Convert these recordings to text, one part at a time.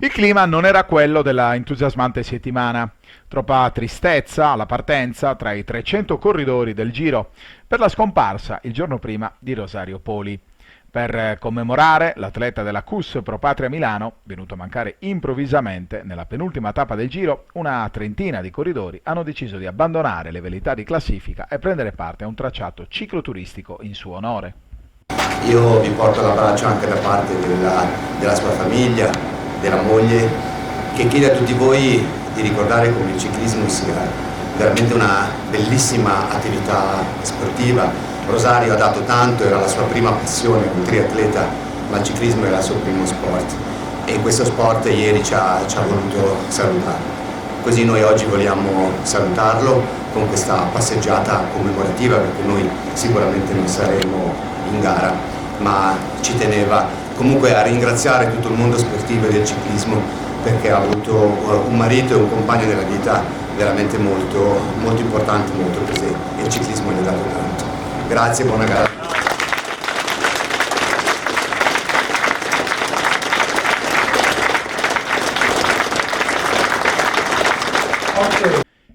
Il clima non era quello della entusiasmante settimana. Troppa tristezza alla partenza tra i 300 corridori del Giro per la scomparsa il giorno prima di Rosario Poli. Per commemorare l'atleta della CUS Pro Patria Milano, venuto a mancare improvvisamente nella penultima tappa del Giro, una trentina di corridori hanno deciso di abbandonare le velità di classifica e prendere parte a un tracciato cicloturistico in suo onore. Io vi porto l'abbraccio anche da parte della sua famiglia, della moglie, che chiede a tutti voi di ricordare come il ciclismo sia veramente una bellissima attività sportiva. Rosario ha dato tanto, era la sua prima passione, un triatleta, ma il ciclismo era il suo primo sport e in questo sport ieri ci ha voluto salutare. Così noi oggi vogliamo salutarlo con questa passeggiata commemorativa, perché noi sicuramente non saremo in gara, ma ci teneva comunque a ringraziare tutto il mondo sportivo e del ciclismo, perché ha avuto un marito e un compagno nella vita veramente molto, molto importante, molto presente, e il ciclismo gli ha dato tanto. Grazie, buona gara.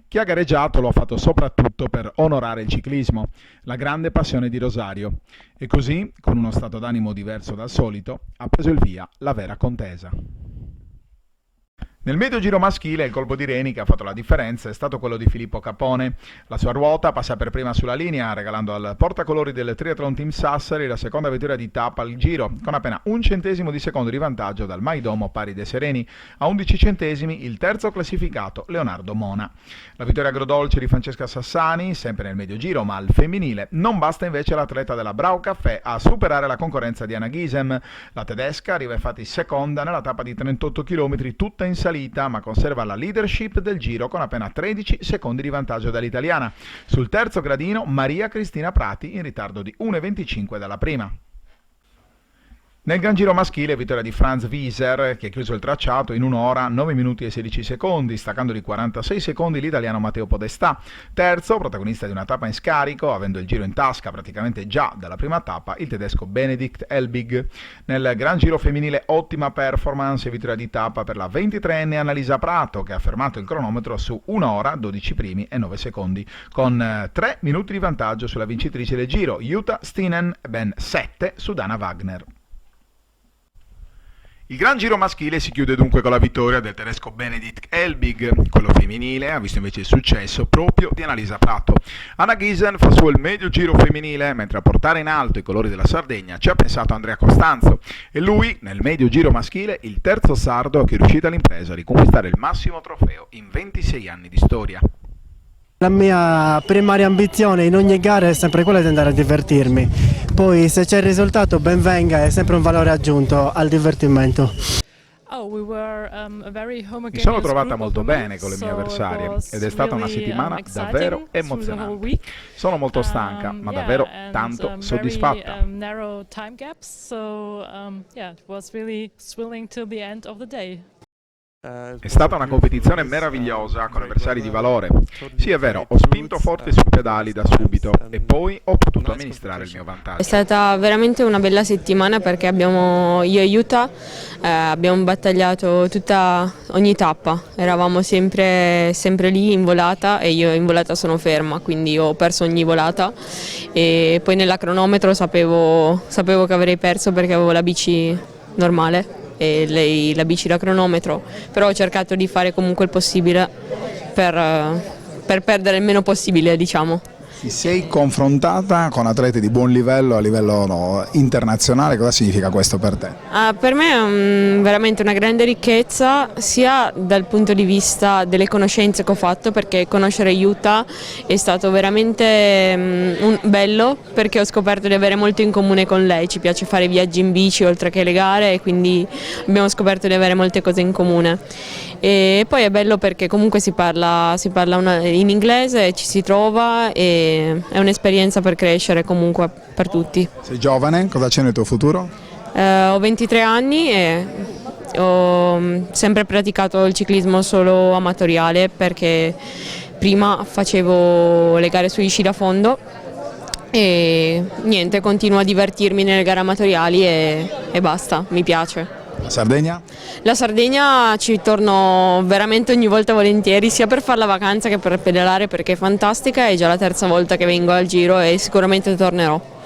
Chi ha gareggiato lo ha fatto soprattutto per onorare il ciclismo, la grande passione di Rosario, e così, con uno stato d'animo diverso dal solito, ha preso il via la vera contesa. Nel medio giro maschile il colpo di reni che ha fatto la differenza è stato quello di Filippo Capone. La sua ruota passa per prima sulla linea, regalando al portacolori del Triathlon Team Sassari la seconda vittoria di tappa al giro, con appena un centesimo di secondo di vantaggio dal Maidomo Pari dei Sereni, a 11 centesimi il terzo classificato Leonardo Mona. La vittoria agrodolce di Francesca Sassani, sempre nel medio giro ma al femminile, non basta invece l'atleta della Brau Caffè a superare la concorrenza di Anna Ghisem. La tedesca arriva infatti seconda nella tappa di 38 km tutta in salita, ma conserva la leadership del giro con appena 13 secondi di vantaggio dall'italiana. Sul terzo gradino Maria Cristina Prati in ritardo di 1,25 dalla prima. Nel Gran Giro maschile vittoria di Franz Wieser, che ha chiuso il tracciato in 1 ora 9 minuti e 16 secondi, staccando di 46 secondi l'italiano Matteo Podestà. Terzo, protagonista di una tappa in scarico, avendo il giro in tasca praticamente già dalla prima tappa, il tedesco Benedikt Elbig. Nel Gran Giro femminile ottima performance e vittoria di tappa per la 23enne Annalisa Prato, che ha fermato il cronometro su 1 ora 12 primi e 9 secondi, con 3 minuti di vantaggio sulla vincitrice del giro, Jutta Stinen, e ben 7 su Dana Wagner. Il Gran Giro maschile si chiude dunque con la vittoria del tedesco Benedikt Elbig. Quello femminile ha visto invece il successo proprio di Annalisa Prato. Anna Ghisem fa su il medio giro femminile, mentre a portare in alto i colori della Sardegna ci ha pensato Andrea Costanzo. E lui, nel medio giro maschile, il terzo sardo che è riuscito all'impresa a riconquistare il massimo trofeo in 26 anni di storia. La mia primaria ambizione in ogni gara è sempre quella di andare a divertirmi, poi se c'è il risultato ben venga, è sempre un valore aggiunto al divertimento. Mi sono trovata molto bene con le mie avversarie ed è stata una settimana davvero emozionante. Sono molto stanca, ma davvero tanto soddisfatta. È stata una competizione meravigliosa con avversari di valore. Sì, è vero, ho spinto forte sui pedali da subito e poi ho potuto amministrare il mio vantaggio. È stata veramente una bella settimana perché io e Jutta abbiamo battagliato ogni tappa, eravamo sempre lì in volata e io in volata sono ferma, quindi ho perso ogni volata e poi nella cronometro sapevo che avrei perso perché avevo la bici normale e lei la bici da cronometro, però ho cercato di fare comunque il possibile per perdere il meno possibile, diciamo. Ti sei confrontata con atleti di buon livello a livello internazionale, cosa significa questo per te? Per me è veramente una grande ricchezza sia dal punto di vista delle conoscenze che ho fatto, perché conoscere Jutta è stato veramente bello perché ho scoperto di avere molto in comune con lei, ci piace fare viaggi in bici oltre che le gare e quindi abbiamo scoperto di avere molte cose in comune. E poi è bello perché comunque si parla in inglese, ci si trova e è un'esperienza per crescere comunque per tutti. Sei giovane, cosa c'è nel tuo futuro? Ho 23 anni e ho sempre praticato il ciclismo solo amatoriale perché prima facevo le gare sugli sci da fondo e niente, continuo a divertirmi nelle gare amatoriali e basta, mi piace. La Sardegna? La Sardegna ci torno veramente ogni volta volentieri, sia per fare la vacanza che per pedalare perché è fantastica, è già la terza volta che vengo al Giro e sicuramente tornerò.